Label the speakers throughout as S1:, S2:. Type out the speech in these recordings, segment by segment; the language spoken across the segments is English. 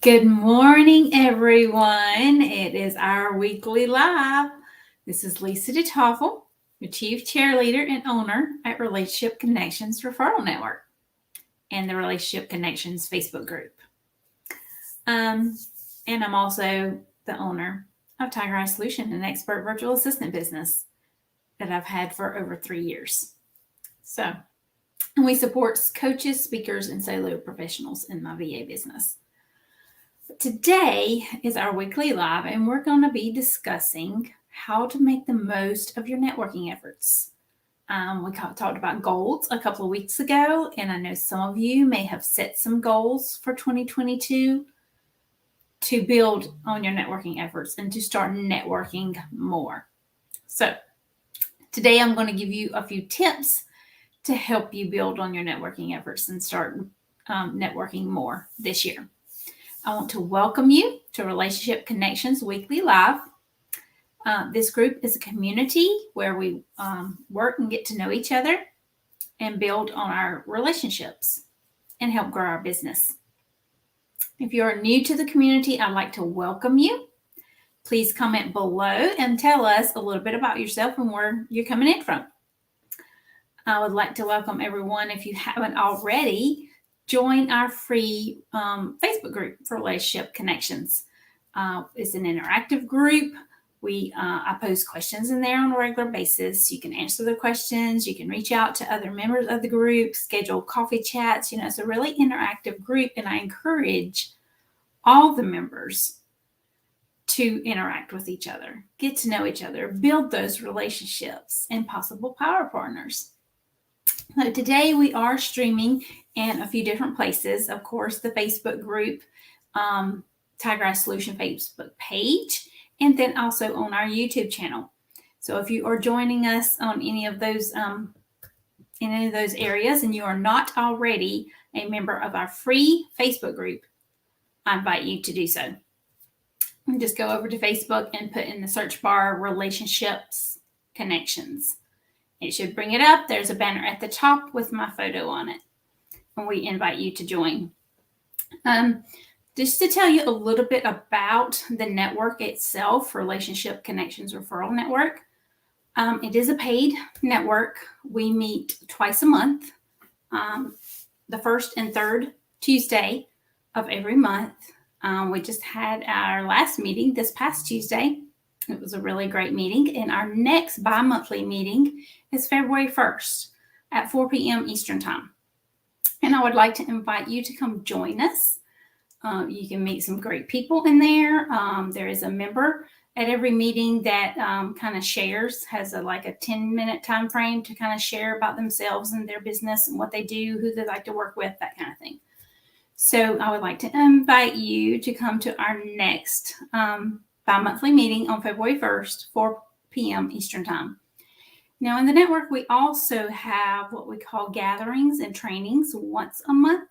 S1: Good morning, everyone. It is our weekly live. This is Lisa DeToffel, your Chief Cheerleader and owner at Relationship Connections Referral Network and the Relationship Connections Facebook group. And I'm also the owner of Tiger Eye Solution, an expert virtual assistant business that I've had for over 3 years. So, we support coaches, speakers, and solo professionals in my VA business. Today is our weekly live, and we're going to be discussing how to make the most of your networking efforts. We talked about goals a couple of weeks ago, and I know some of you may have set some goals for 2022 to build on your networking efforts and to start networking more. So today I'm going to give you a few tips to help you build on your networking efforts and start networking more this year. I want to welcome you to Relationship Connections Weekly Live. This group is a community where we work and get to know each other and build on our relationships and help grow our business. If you're new to the community, I'd like to welcome you. Please comment below and tell us a little bit about yourself and where you're coming in from. I would like to welcome everyone, if you haven't already, join our free Facebook group for Relationship Connections. It's an interactive group. I post questions in there on a regular basis. You can answer the questions. You can reach out to other members of the group, schedule coffee chats. It's a really interactive group, and I encourage all the members to interact with each other, get to know each other, build those relationships and possible power partners. So today we are streaming in a few different places. Of course, the Facebook group, Tiger Eye Solution Facebook page, and then also on our YouTube channel. So if you are joining us on any of those areas and you are not already a member of our free Facebook group, I invite you to do so. And just go over to Facebook and put in the search bar Relationships Connections. It should bring it up. There's a banner at the top with my photo on it. And we invite you to join. Just to tell you a little bit about the network itself, Relationship Connections Referral Network. It is a paid network. We meet twice a month, the first and third Tuesday of every month. We just had our last meeting this past Tuesday. It was a really great meeting. And our next bi-monthly meeting is February 1st at 4 p.m. Eastern Time. And I would like to invite you to come join us. You can meet some great people in there. There is a member at every meeting that kind of shares, has a 10-minute time frame to kind of share about themselves and their business and what they do, who they like to work with, that kind of thing. So I would like to invite you to come to our next bi-monthly meeting on February 1st, 4 p.m. Eastern Time. Now, in the network, we also have what we call gatherings and trainings once a month.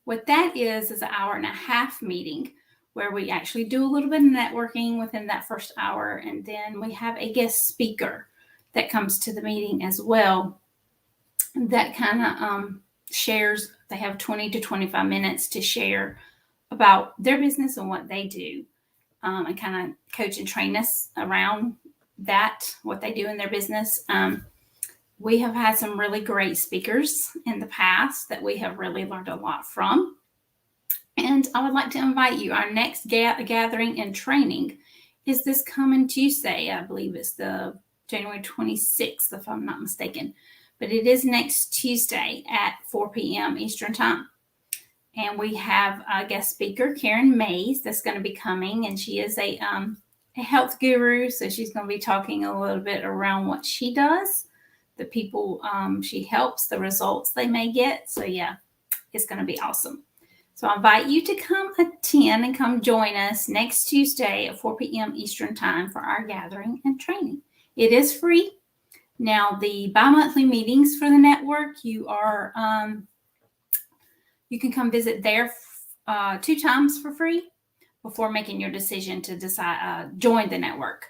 S1: What that is an hour and a half meeting where we actually do a little bit of networking within that first hour. And then we have a guest speaker that comes to the meeting as well that kind of shares. They have 20 to 25 minutes to share about their business and what they do, and kind of coach and train us around that, what they do in their business. We have had some really great speakers in the past that we have really learned a lot from. And I would like to invite you. Our next gathering and training is this coming Tuesday. I believe it's the January 26th, if I'm not mistaken. But it is next Tuesday at 4 p.m. Eastern Time. And we have a guest speaker, Karen Mays, that's going to be coming. And she is a health guru. So she's going to be talking a little bit around what she does, the people she helps, the results they may get. So yeah, it's going to be awesome. So I invite you to come attend and come join us next Tuesday at 4 p.m. Eastern Time for our gathering and training. It is free. Now, the bi-monthly meetings for the network, you can come visit there 2 times for free before making your decision to join the network.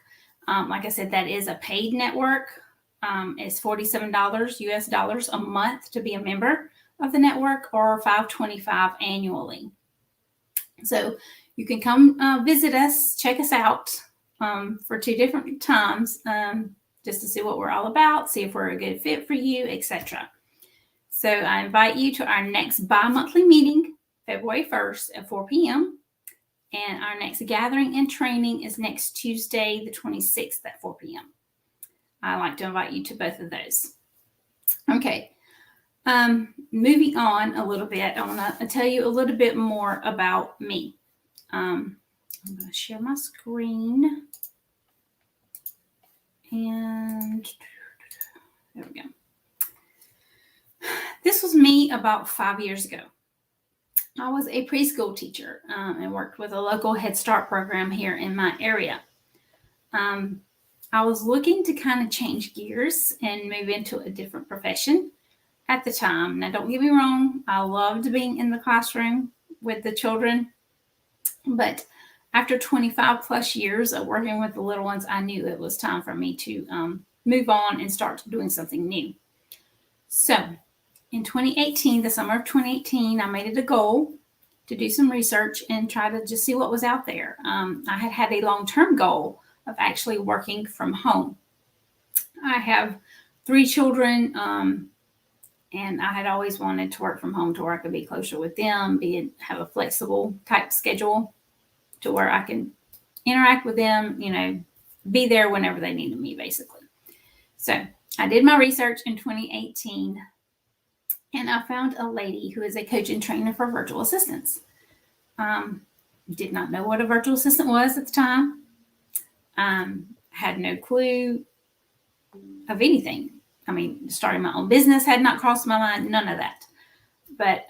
S1: Like I said, that is a paid network. It's $47 US dollars a month to be a member of the network or $525 annually. So you can come visit us, check us out for 2 different times, just to see what we're all about, see if we're a good fit for you, etc. So I invite you to our next bi-monthly meeting, February 1st at 4 p.m. And our next gathering and training is next Tuesday, the 26th at 4 p.m. I'd like to invite you to both of those. Okay. Moving on a little bit, I want to tell you a little bit more about me. I'm going to share my screen. And there we go. This was me about 5 years ago. I was a preschool teacher and worked with a local Head Start program here in my area. I was looking to kind of change gears and move into a different profession at the time. Now, don't get me wrong, I loved being in the classroom with the children, but after 25 plus years of working with the little ones, I knew it was time for me to move on and start doing something new. So in 2018, the summer of 2018, I made it a goal to do some research and try to just see what was out there. I had a long-term goal of actually working from home. I have 3 children, and I had always wanted to work from home to where I could be closer with them, have a flexible type schedule to where I can interact with them, be there whenever they needed me, basically. So I did my research in 2018, and I found a lady who is a coach and trainer for virtual assistants. Did not know what a virtual assistant was at the time. Had no clue of anything. I mean, starting my own business had not crossed my mind, none of that. But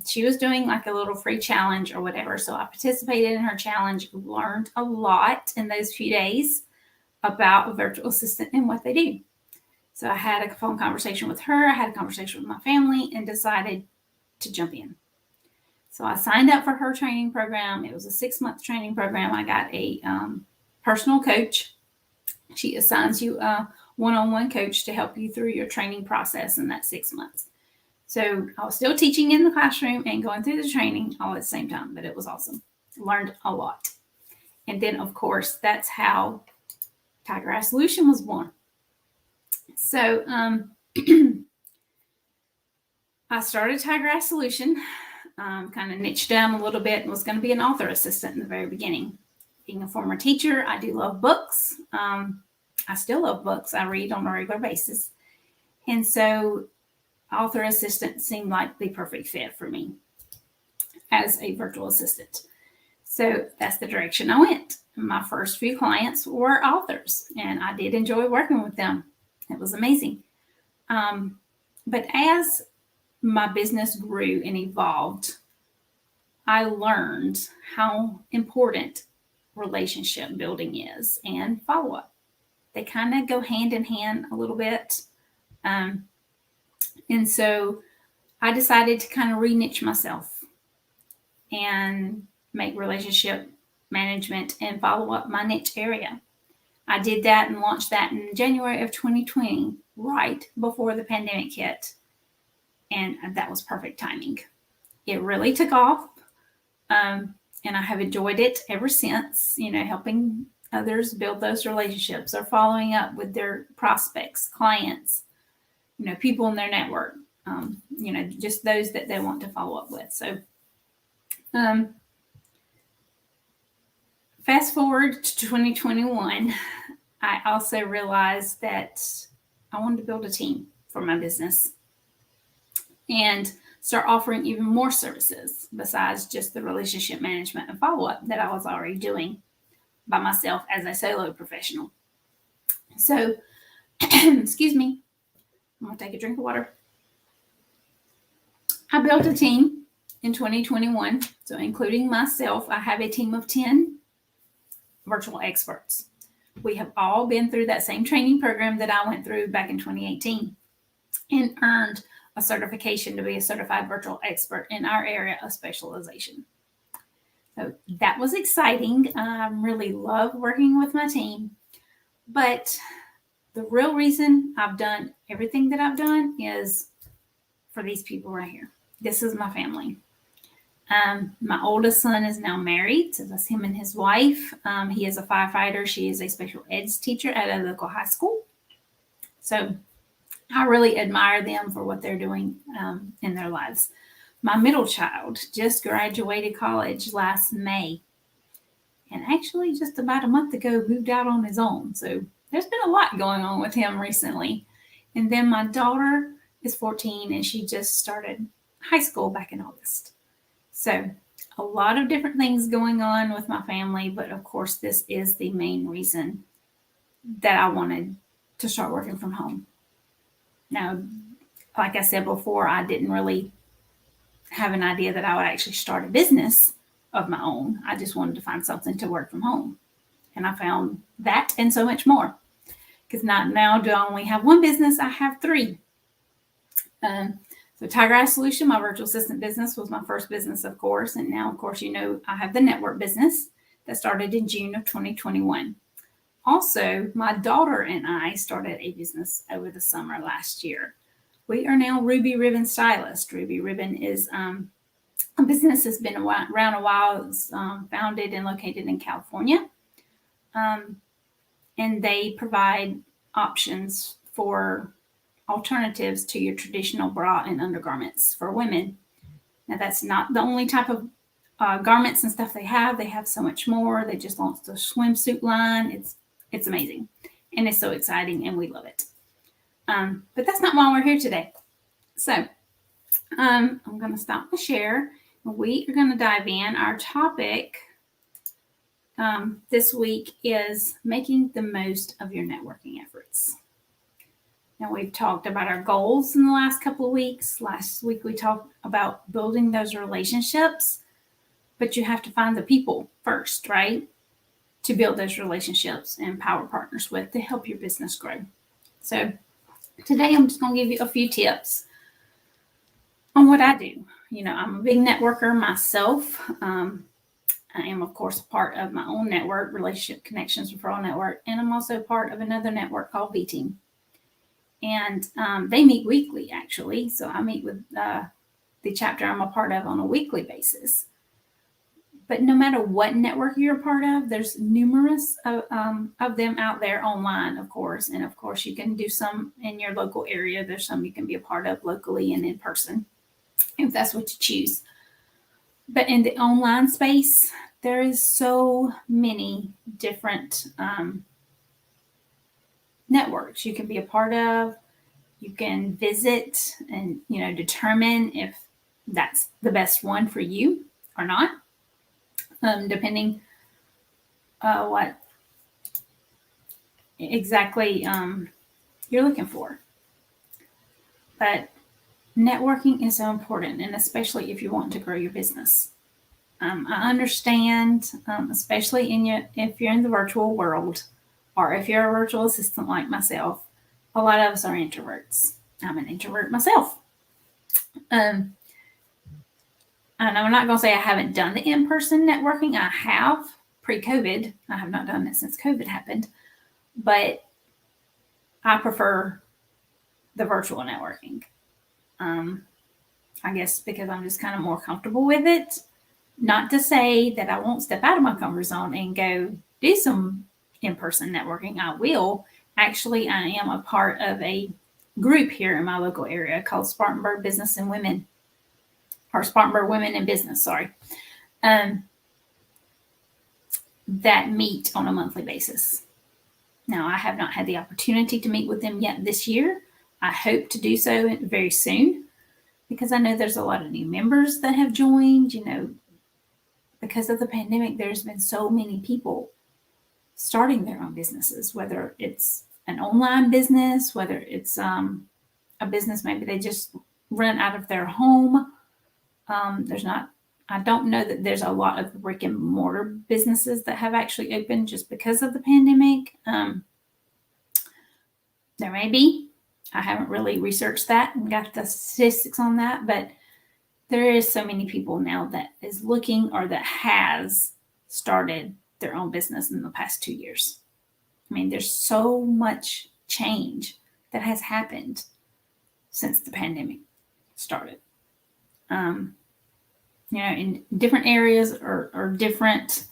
S1: she was doing like a little free challenge or whatever. So I participated in her challenge, learned a lot in those few days about a virtual assistant and what they do. So I had a phone conversation with her. I had a conversation with my family and decided to jump in. So I signed up for her training program. It was a 6-month training program. I got a personal coach. She assigns you a one-on-one coach to help you through your training process in that 6 months. So I was still teaching in the classroom and going through the training all at the same time, but it was awesome. Learned a lot. And then, of course, that's how Tiger Solution was born. So I started Tiger Solution, kind of niched down a little bit and was going to be an author assistant in the very beginning. Being a former teacher, I do love books. I still love books. I read on a regular basis. And so author assistant seemed like the perfect fit for me as a virtual assistant. So that's the direction I went. My first few clients were authors, and I did enjoy working with them. It was amazing. But as my business grew and evolved, I learned how important relationship building is and follow-up. They kind of go hand in hand a little bit. And so I decided to kind of re-niche myself and make relationship management and follow up my niche area. I did that and launched that in January of 2020, right before the pandemic hit. And that was perfect timing. It really took off. And I have enjoyed it ever since, helping others build those relationships or following up with their prospects, clients, people in their network, just those that they want to follow up with. So fast forward to 2021, I also realized that I wanted to build a team for my business and start offering even more services besides just the relationship management and follow-up that I was already doing by myself as a solo professional. So, excuse me, I'm going to take a drink of water. I built a team in 2021. So including myself, I have a team of 10 virtual experts. We have all been through that same training program that I went through back in 2018 and earned a certification to be a certified virtual expert in our area of specialization. So that was exciting. I really love working with my team. But the real reason I've done everything that I've done is for these people right here. this is my family. My oldest son is now married, so that's him and his wife. He is a firefighter. She is a special eds teacher at a local high school. So I really admire them for what they're doing in their lives. My middle child just graduated college last May, and actually just about a month ago moved out on his own. So there's been a lot going on with him recently. And then my daughter is 14, and she just started high school back in August. So a lot of different things going on with my family, but of course, this is the main reason that I wanted to start working from home. Now, like I said before, I didn't really have an idea that I would actually start a business of my own. I just wanted to find something to work from home. And I found that and so much more. Because not now do I only have one business, I have three. So Tiger Eye Solution, my virtual assistant business, was my first business, of course. And now, of course, you know, I have the network business that started in June of 2021. Also, my daughter and I started a business over the summer last year. We are now Ruby Ribbon Stylist. Ruby Ribbon is a business that's been around a while. It's founded and located in California. And they provide options for alternatives to your traditional bra and undergarments for women. Now, that's not the only type of garments and stuff they have. They have so much more. They just launched a swimsuit line. It's amazing, and it's so exciting, and we love it. But that's not why we're here today. So I'm going to stop my share. We are going to dive in. Our topic this week is making the most of your networking efforts. Now, we've talked about our goals in the last couple of weeks. Last week, we talked about building those relationships, but you have to find the people first, right? To build those relationships and power partners with to help your business grow. So today, I'm just going to give you a few tips on what I do. You know, I'm a big networker myself. I am, of course, part of my own network, Relationship Connections Referral Network, and I'm also part of another network called V-Team. And they meet weekly, actually. So I meet with the chapter I'm a part of on a weekly basis. But no matter what network you're a part of, there's numerous of them out there online, of course. And of course, you can do some in your local area. There's some you can be a part of locally and in person, if that's what you choose. But in the online space, there is so many different networks you can be a part of. You can visit and, you know, determine if that's the best one for you or not, depending what exactly you're looking for. But networking is so important, and especially if you want to grow your business. I understand, especially if you're in the virtual world, or if you're a virtual assistant like myself, a lot of us are introverts. I'm an introvert myself. And I'm not going to say I haven't done the in-person networking. I have pre-COVID. I have not done it since COVID happened. But I prefer the virtual networking. I guess because I'm just kind of more comfortable with it. Not to say that I won't step out of my comfort zone and go do some in-person networking. I will. Actually, I am a part of a group here in my local area called Spartanburg Business and Women, or Spartanburg Women in Business, sorry, that meet on a monthly basis. Now, I have not had the opportunity to meet with them yet this year. I hope to do so very soon, because I know there's a lot of new members that have joined. You know, because of the pandemic, there's been so many people starting their own businesses, whether it's an online business, whether it's a business maybe they just run out of their home. I don't know that there's a lot of brick and mortar businesses that have actually opened just because of the pandemic. There may be. I haven't really researched that and got the statistics on that, but there is so many people now that is looking or that has started their own business in the past 2 years. I mean, there's so much change that has happened since the pandemic started. in different areas or different,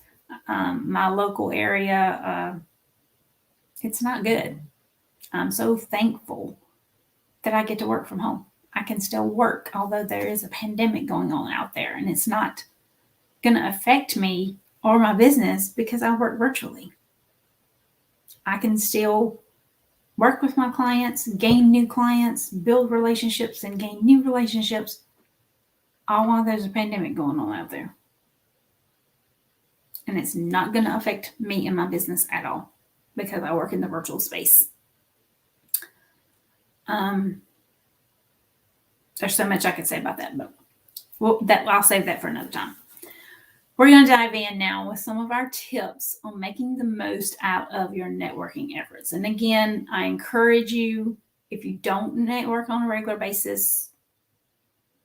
S1: my local area, it's not good. I'm so thankful that I get to work from home. I can still work, although there is a pandemic going on out there, and it's not going to affect me or my business because I work virtually. I can still work with my clients, gain new clients, build relationships, and gain new relationships, all while there's a pandemic going on out there. And it's not going to affect me and my business at all because I work in the virtual space. There's so much I could say about that, but I'll save that for another time. We're going to dive in now with some of our tips on making the most out of your networking efforts. And again, I encourage you, if you don't network on a regular basis,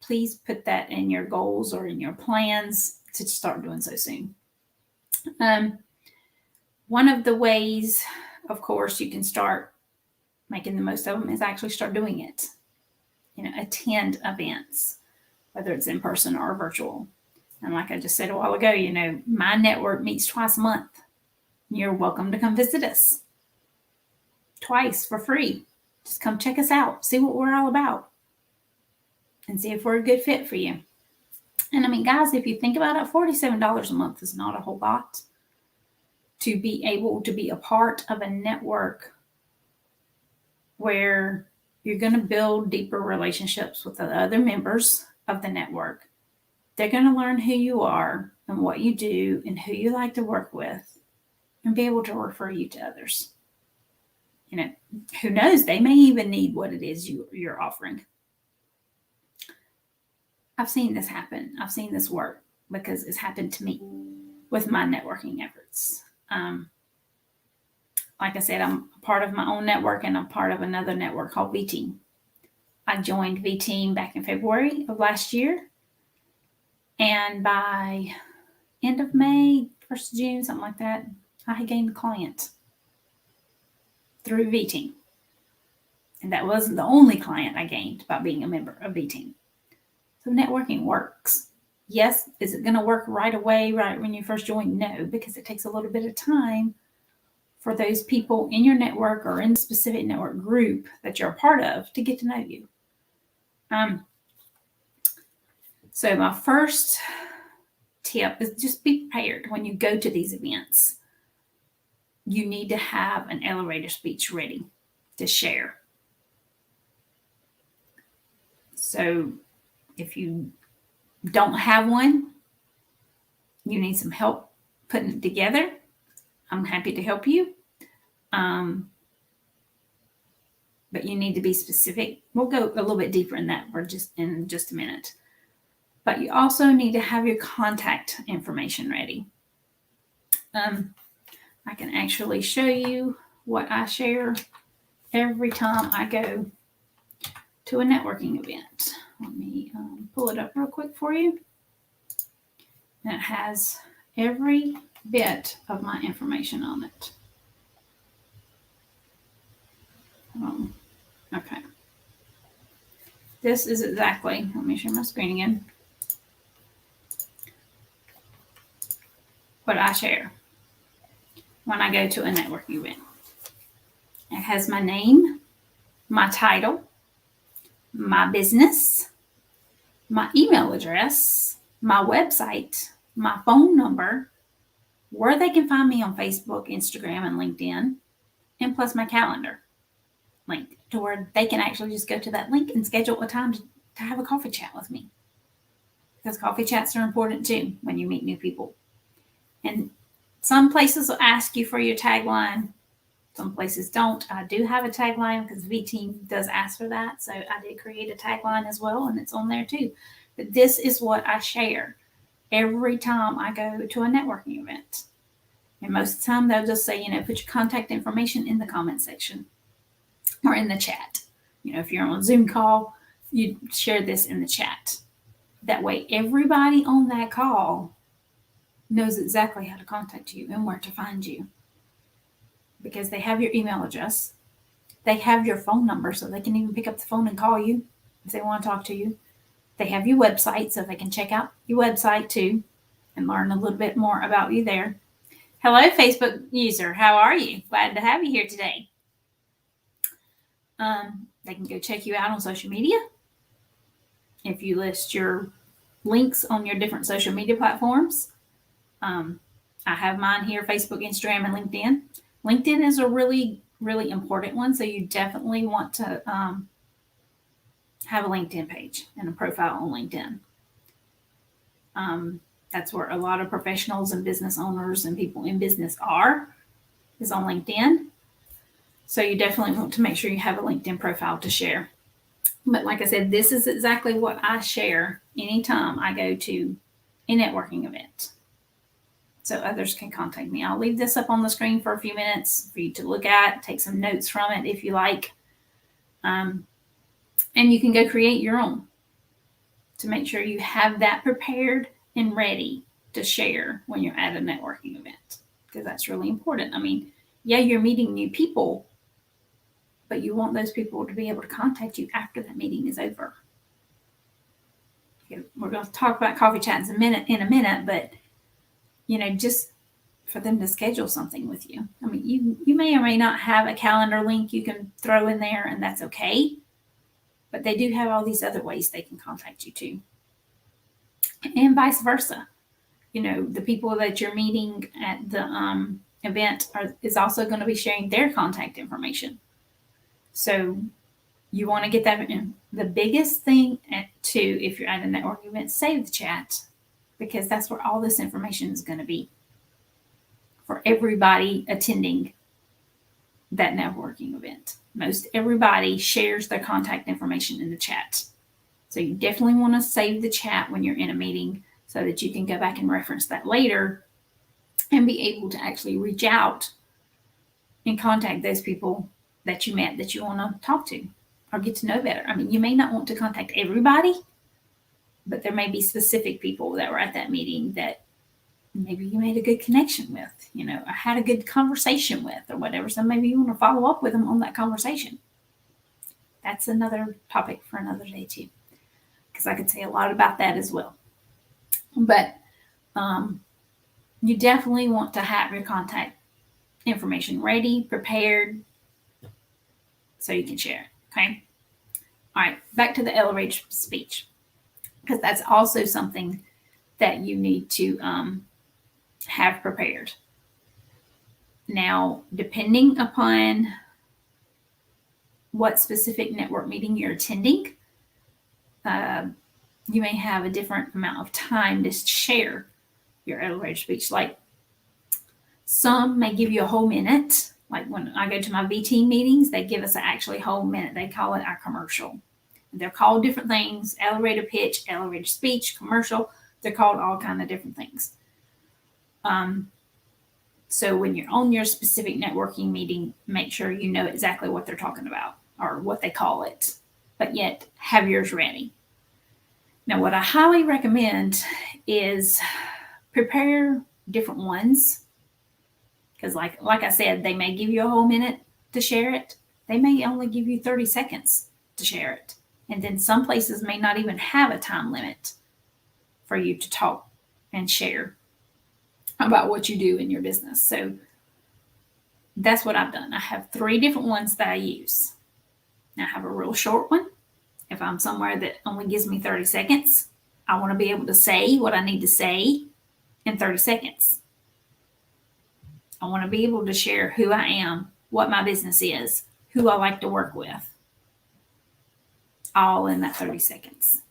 S1: please put that in your goals or in your plans to start doing so soon. One of the ways, of course, you can start making the most of them is actually start doing it. Attend events, whether it's in person or virtual. And like I just said a while ago, my network meets twice a month. You're welcome to come visit us twice for free. Just come check us out, see what we're all about, and see if we're a good fit for you. And guys, if you think about it, $47 a month is not a whole lot to be able to be a part of a network where you're going to build deeper relationships with the other members of the network. They're going to learn who you are and what you do and who you like to work with and be able to refer you to others. Who knows? They may even need what it is you're offering. I've seen this happen. I've seen this work because it's happened to me with my networking efforts. Like I said, I'm a part of my own network and I'm part of another network called V-Team. I joined V-Team back in February of last year. And by end of May, 1st of June, something like that, I had gained a client through V-Team. And that wasn't the only client I gained by being a member of V-Team. So networking works. Yes, is it going to work right away, right when you first join? No, because it takes a little bit of time for those people in your network or in the specific network group that you're a part of to get to know you. So my first tip is just be prepared when you go to these events. You need to have an elevator speech ready to share. So if you don't have one, you need some help putting it together, I'm happy to help you. But you need to be specific. We'll go a little bit deeper in that in just a minute. But you also need to have your contact information ready. I can actually show you what I share every time I go to a networking event. Let me pull it up real quick for you. And it has every bit of my information on it. Okay. This is exactly, let me share my screen again, what I share when I go to a networking event. It has my name, my title, my business, my email address, my website, my phone number, where they can find me on Facebook, Instagram, and LinkedIn, and plus my calendar link to where they can actually just go to that link and schedule a time to have a coffee chat with me. Because coffee chats are important too when you meet new people. And some places will ask you for your tagline. Some places don't. I do have a tagline because V-Team does ask for that. So I did create a tagline as well, and it's on there too. But this is what I share every time I go to a networking event. And most of the time they'll just say, put your contact information in the comment section or in the chat. If you're on a Zoom call, you share this in the chat. That way everybody on that call knows exactly how to contact you and where to find you. Because they have your email address. They have your phone number, so they can even pick up the phone and call you if they want to talk to you. They have your website, so they can check out your website too and learn a little bit more about you there. Hello, Facebook user. How are you? Glad to have you here today. They can go check you out on social media. If you list your links on your different social media platforms, I have mine here: Facebook, Instagram, and LinkedIn. LinkedIn is a really, really important one, so you definitely want to have a LinkedIn page and a profile on LinkedIn. That's where a lot of professionals and business owners and people in business is on LinkedIn. So you definitely want to make sure you have a LinkedIn profile to share. But like I said, this is exactly what I share anytime I go to a networking event. So others can contact me. I'll leave this up on the screen for a few minutes for you to look at, take some notes from it if you like. And you can go create your own to make sure you have that prepared and ready to share when you're at a networking event, because that's really important. I mean, yeah, you're meeting new people, but you want those people to be able to contact you after that meeting is over. Okay, we're going to talk about coffee chats in a minute, but just for them to schedule something with you. I mean, you may or may not have a calendar link you can throw in there, and that's okay. But they do have all these other ways they can contact you too. And vice versa. The people that you're meeting at the event is also going to be sharing their contact information. So you want to get that in. The biggest thing too, if you're at a networking event, save the chat, because that's where all this information is going to be for everybody attending that networking event. Most everybody shares their contact information in the chat. So you definitely want to save the chat when you're in a meeting so that you can go back and reference that later and be able to actually reach out and contact those people that you met that you want to talk to or get to know better. I mean, you may not want to contact everybody, but there may be specific people that were at that meeting that maybe you made a good connection with, or had a good conversation with or whatever. So maybe you want to follow up with them on that conversation. That's another topic for another day too, because I could say a lot about that as well. But you definitely want to have your contact information ready, prepared, so you can share it. Okay. All right. Back to the elevator speech, because that's also something that you need to have prepared. Now, depending upon what specific network meeting you're attending, you may have a different amount of time to share your elevator speech. Like some may give you a whole minute. Like when I go to my V team meetings, they give us actually a whole minute. They call it our commercial. They're called different things: elevator pitch, elevator speech, commercial. They're called all kind of different things. So when you're on your specific networking meeting, make sure you know exactly what they're talking about or what they call it, but yet have yours ready. Now, what I highly recommend is prepare different ones, because like I said, they may give you a whole minute to share it. They may only give you 30 seconds to share it. And then some places may not even have a time limit for you to talk and share about what you do in your business. So that's what I've done. I have 3 different ones that I use. Now, I have a real short one. If I'm somewhere that only gives me 30 seconds, I want to be able to say what I need to say in 30 seconds. I want to be able to share who I am, what my business is, who I like to work with, all in that 30 seconds.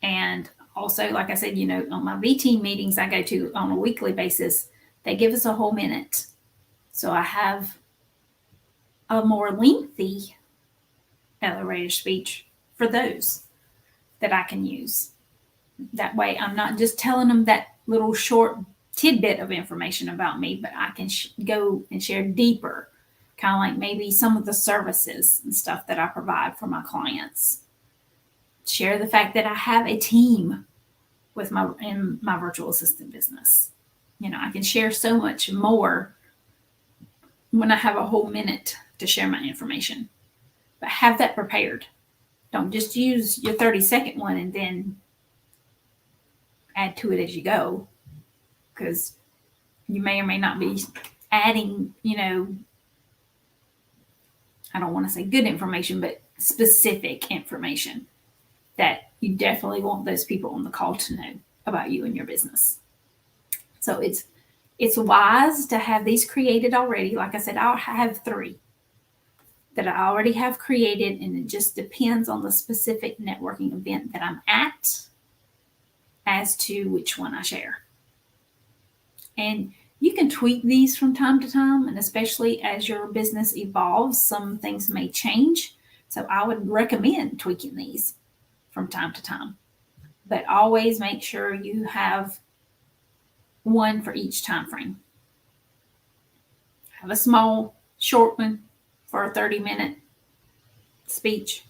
S1: And also, like I said, on my V team meetings I go to on a weekly basis, they give us a whole minute. So I have a more lengthy elevator speech for those that I can use. That way I'm not just telling them that little short tidbit of information about me, but I can go and share deeper, kind of like maybe some of the services and stuff that I provide for my clients. Share the fact that I have a team in my virtual assistant business. I can share so much more when I have a whole minute to share my information. But have that prepared. Don't just use your 30-second one and then add to it as you go, because you may or may not be adding, I don't want to say good information, but specific information that you definitely want those people on the call to know about you and your business. So it's wise to have these created already. Like I said, I'll have 3 that I already have created, and it just depends on the specific networking event that I'm at as to which one I share. And you can tweak these from time to time, and especially as your business evolves, some things may change. So I would recommend tweaking these from time to time. But always make sure you have one for each time frame. Have a small, short one for a 30-minute speech.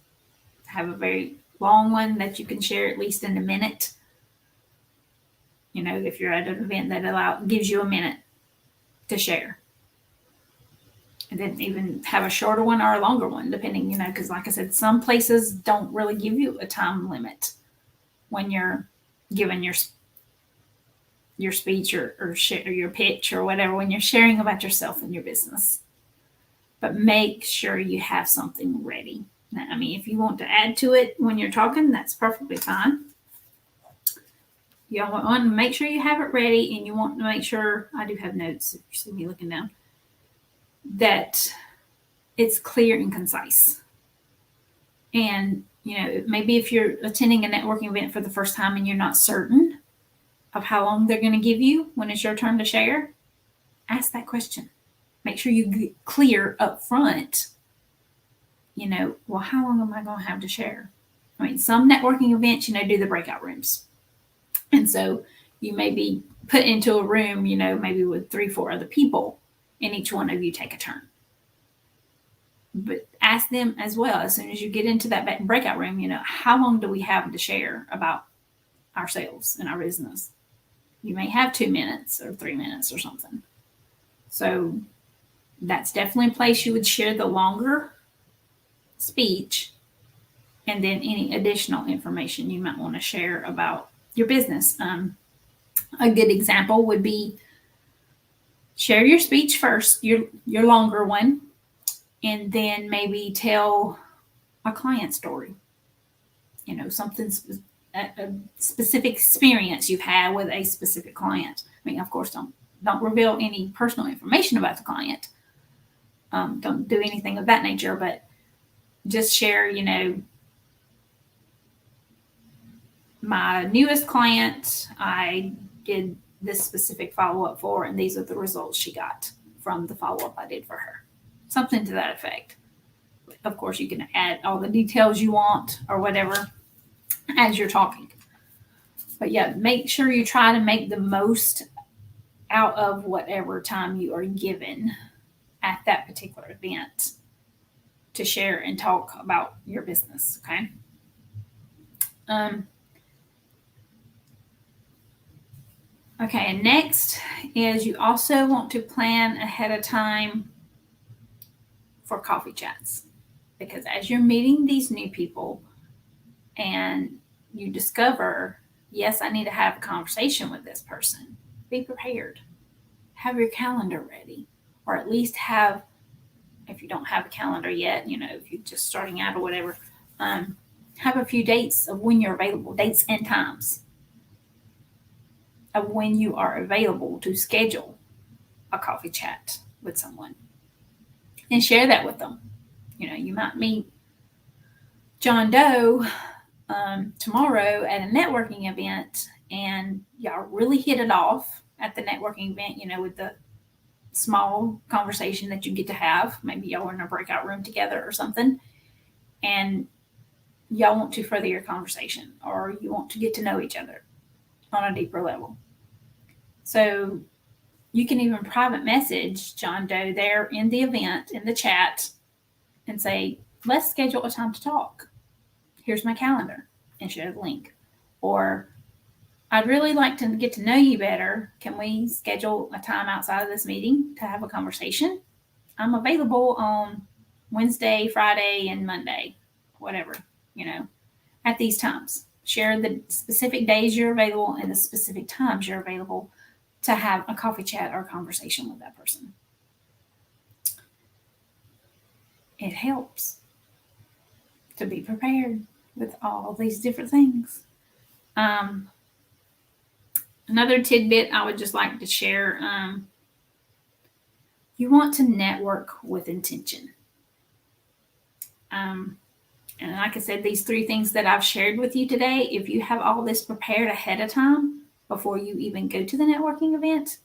S1: Have a very long one that you can share at least in a minute. If you're at an event that gives you a minute to share. And then even have a shorter one or a longer one, depending, because like I said, some places don't really give you a time limit when you're giving your speech or your pitch or whatever, when you're sharing about yourself and your business. But make sure you have something ready. Now, if you want to add to it when you're talking, that's perfectly fine. You want to make sure you have it ready, and you want to make sure, I do have notes if you see me looking down, that it's clear and concise. And, maybe if you're attending a networking event for the first time and you're not certain of how long they're going to give you when it's your turn to share, ask that question. Make sure you get clear up front, well, how long am I going to have to share? Some networking events, do the breakout rooms. And so you may be put into a room, maybe with 3-4 other people, and each one of you take a turn. But ask them as well, as soon as you get into that breakout room, how long do we have to share about ourselves and our business? You may have 2 minutes or 3 minutes or something. So that's definitely a place you would share the longer speech, and then any additional information you might want to share about your business. A good example would be share your speech first, your longer one, and then maybe tell a client story. Something, a specific experience you've had with a specific client. Of course, don't reveal any personal information about the client. Don't do anything of that nature, but just share, my newest client, I did this specific follow-up for, and these are the results she got from the follow-up I did for her. Something to that effect. Of course, you can add all the details you want or whatever as you're talking. But yeah, make sure you try to make the most out of whatever time you are given at that particular event to share and talk about your business, okay? Okay, and next is you also want to plan ahead of time for coffee chats, because as you're meeting these new people and you discover, yes, I need to have a conversation with this person, be prepared. Have your calendar ready, or at least have, if you don't have a calendar yet, if you're just starting out or whatever, have a few dates of when you're available, dates and times of when you are available to schedule a coffee chat with someone, and share that with them. You might meet John Doe tomorrow at a networking event, and y'all really hit it off at the networking event, with the small conversation that you get to have. Maybe y'all are in a breakout room together or something, and y'all want to further your conversation, or you want to get to know each other on a deeper level. So you can even private message John Doe there in the event, in the chat, and say, let's schedule a time to talk. Here's my calendar, and share the link. Or, I'd really like to get to know you better. Can we schedule a time outside of this meeting to have a conversation? I'm available on Wednesday, Friday, and Monday, whatever. at these times. Share the specific days you're available and the specific times you're available to have a coffee chat or conversation with that person. It helps to be prepared with all these different things. Another tidbit I would just like to share, you want to network with intention. And like I said, these 3 things that I've shared with you today, if you have all this prepared ahead of time before you even go to the networking event,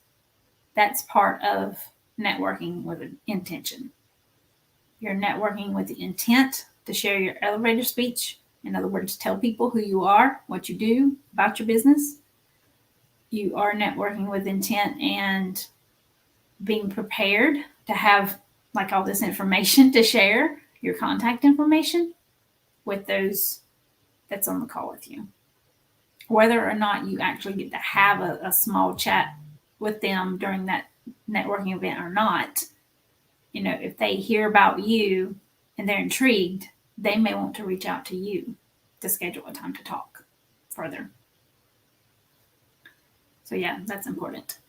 S1: that's part of networking with an intention. You're networking with the intent to share your elevator speech. In other words, tell people who you are, what you do about your business. You are networking with intent and being prepared to have like all this information to share, your contact information with those that's on the call with you. Whether or not you actually get to have a small chat with them during that networking event or not, if they hear about you and they're intrigued, they may want to reach out to you to schedule a time to talk further. So yeah, that's important.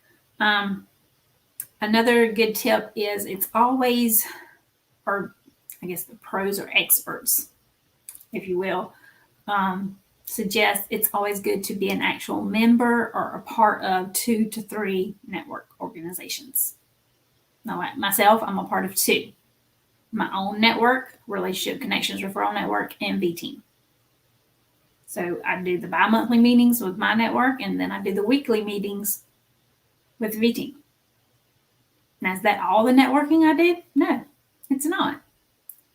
S1: Another good tip is it's always, or I guess the pros or experts, if you will, suggest it's always good to be an actual member or a part of 2 to 3 network organizations. Now, like myself, I'm a part of 2. My own network, Relationship Connections Referral Network, and V-Team. So I do the bi-monthly meetings with my network, and then I do the weekly meetings with V-Team. Now, is that all the networking I do? No, it's not.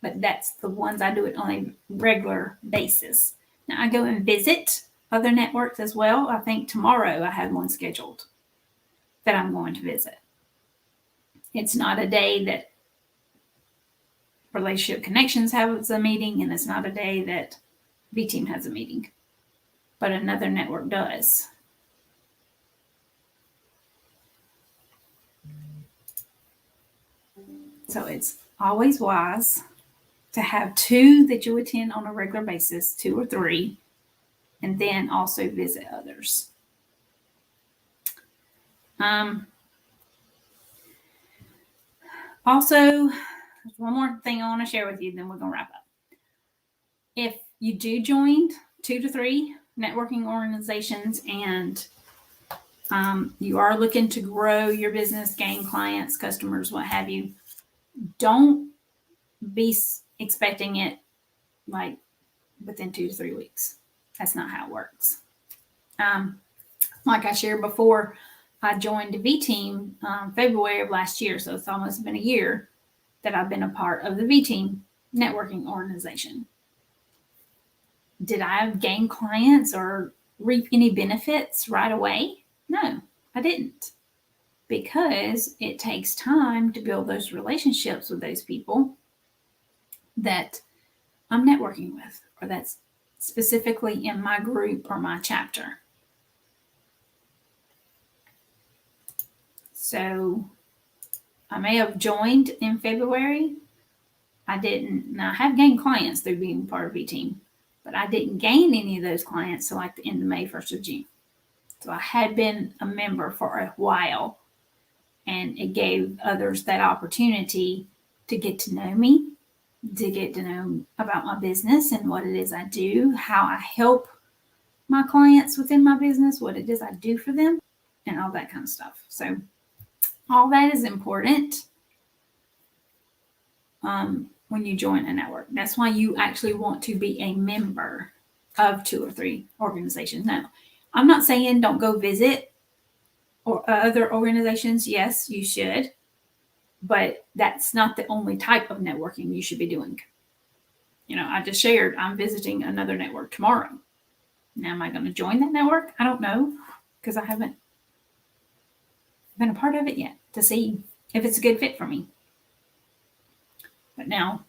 S1: But that's the ones I do it on a regular basis. Now, I go and visit other networks as well. I think tomorrow I have one scheduled that I'm going to visit. It's not a day that Relationship Connections has a meeting, and it's not a day that V-Team has a meeting, but another network does. So it's always wise to have 2 that you attend on a regular basis, 2 or 3, and then also visit others. Also, one more thing I want to share with you, then we're going to wrap up. If you do join 2 to 3 networking organizations and you are looking to grow your business, gain clients, customers, what have you, don't be expecting it like within 2 to 3 weeks. That's not how it works. Like I shared before, I joined V-Team February of last year, so it's almost been a year that I've been a part of the V-Team networking organization. Did I gain clients or reap any benefits right away? No, I didn't. Because it takes time to build those relationships with those people that I'm networking with, or that's specifically in my group or my chapter. So I may have joined in February. I didn't. Now, I have gained clients through being part of V-Team, but I didn't gain any of those clients till like the end of May, 1st of June. So I had been a member for a while, and it gave others that opportunity to get to know me, to get to know about my business and what it is I do, how I help my clients within my business, what it is I do for them, and all that kind of stuff. So all that is important when you join a network. That's why you actually want to be a member of 2 or 3 organizations. Now, I'm not saying don't go visit or other organizations. Yes, you should. But that's not the only type of networking you should be doing. I just shared I'm visiting another network tomorrow. Now, am I going to join that network? I don't know, because I haven't been a part of it yet to see if it's a good fit for me. But now,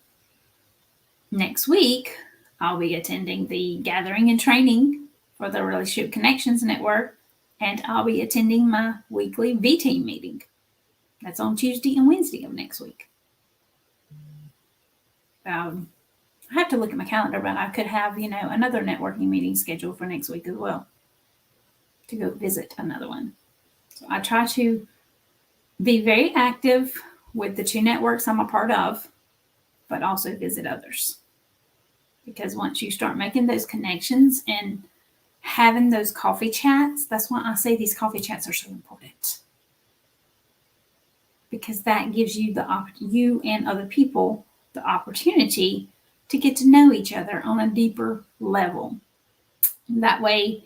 S1: next week, I'll be attending the gathering and training for the Relationship Connections Network, and I'll be attending my weekly V-Team meeting. That's on Tuesday and Wednesday of next week. I have to look at my calendar, but I could have, another networking meeting scheduled for next week as well to go visit another one. So I try to be very active with the 2 networks I'm a part of, but also visit others. Because once you start making those connections and having those coffee chats, that's why I say these coffee chats are so important. Because that gives you you and other people the opportunity to get to know each other on a deeper level. That way,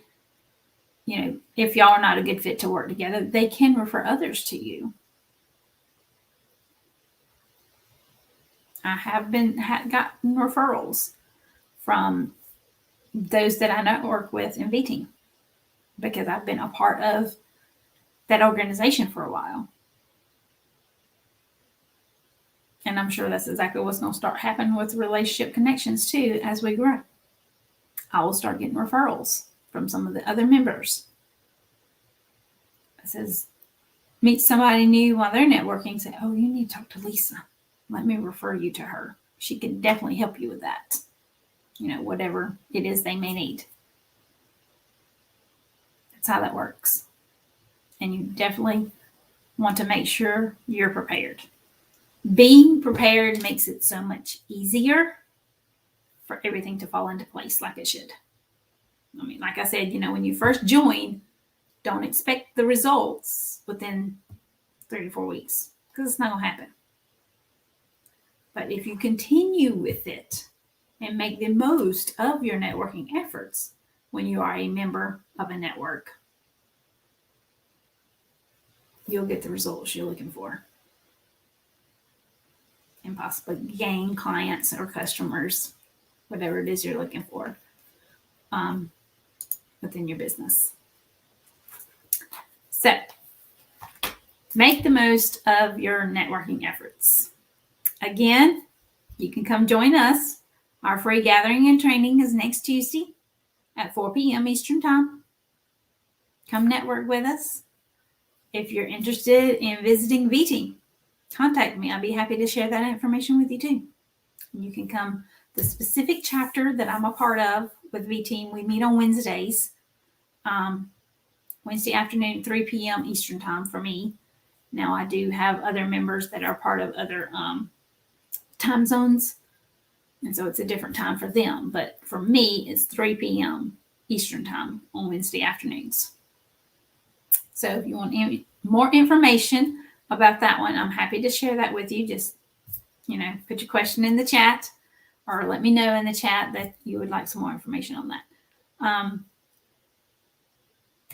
S1: if y'all are not a good fit to work together, they can refer others to you. I have gotten referrals from those that I network with in V-Team because I've been a part of that organization for a while. And I'm sure that's exactly what's going to start happening with relationship connections too as we grow. I will start getting referrals from some of the other members. It says, meet somebody new while they're networking. Say, oh, you need to talk to Lisa. Let me refer you to her. She can definitely help you with that. Whatever it is they may need. That's how that works. And you definitely want to make sure you're prepared. Being prepared makes it so much easier for everything to fall into place like it should. I mean, like I said, when you first join, don't expect the results within 3 to 4 weeks because it's not going to happen. But if you continue with it and make the most of your networking efforts when you are a member of a network, you'll get the results you're looking for. And possibly gain clients or customers, whatever it is you're looking for, within your business. So, make the most of your networking efforts. Again, you can come join us. Our free gathering and training is next Tuesday at 4 p.m. Eastern Time. Come network with us. If you're interested in visiting V-Team, contact me. I'll be happy to share that information with you too. You can come the specific chapter that I'm a part of with V-Team. We meet on Wednesdays, Wednesday afternoon, 3 p.m. Eastern Time for me. Now, I do have other members that are part of other time zones, and so it's a different time for them. But for me, it's 3 p.m. Eastern Time on Wednesday afternoons. So if you want more information about that one, I'm happy to share that with you. Just, put your question in the chat or let me know in the chat that you would like some more information on that.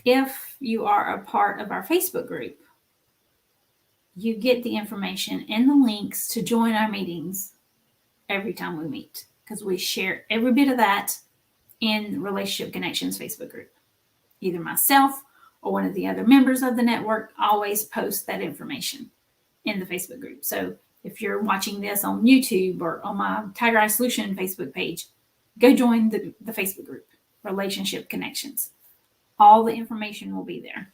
S1: If you are a part of our Facebook group, you get the information and the links to join our meetings every time we meet because we share every bit of that in Relationship Connections Facebook group. Either myself or one of the other members of the network always post that information in the Facebook group. So if you're watching this on YouTube or on my Tiger Eye Solution Facebook page, go join the Facebook group, Relationship Connections. All the information will be there.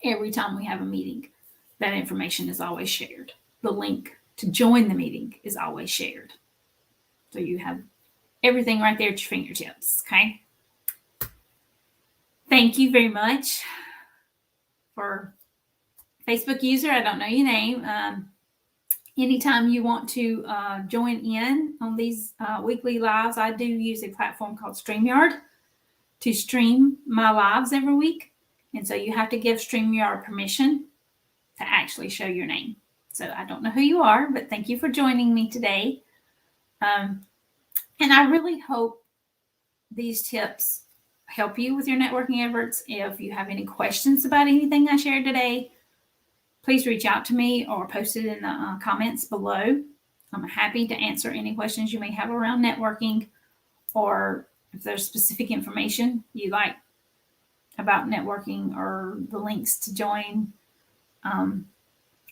S1: Every time we have a meeting, that information is always shared. The link to join the meeting is always shared. So you have everything right there at your fingertips, okay? Thank you very much for Facebook user. I don't know your name. Anytime you want to join in on these weekly lives, I do use a platform called StreamYard to stream my lives every week. And so you have to give StreamYard permission to actually show your name. So I don't know who you are, but thank you for joining me today. And I really hope these tips help you with your networking efforts. If you have any questions about anything I shared today, please reach out to me or post it in the comments below. I'm happy to answer any questions you may have around networking, or if there's specific information you like about networking or the links to join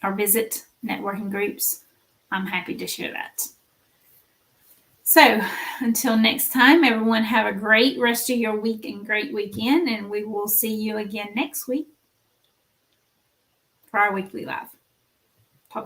S1: or visit networking groups, I'm happy to share that. So until next time, everyone have a great rest of your week and great weekend, and we will see you again next week for our weekly live.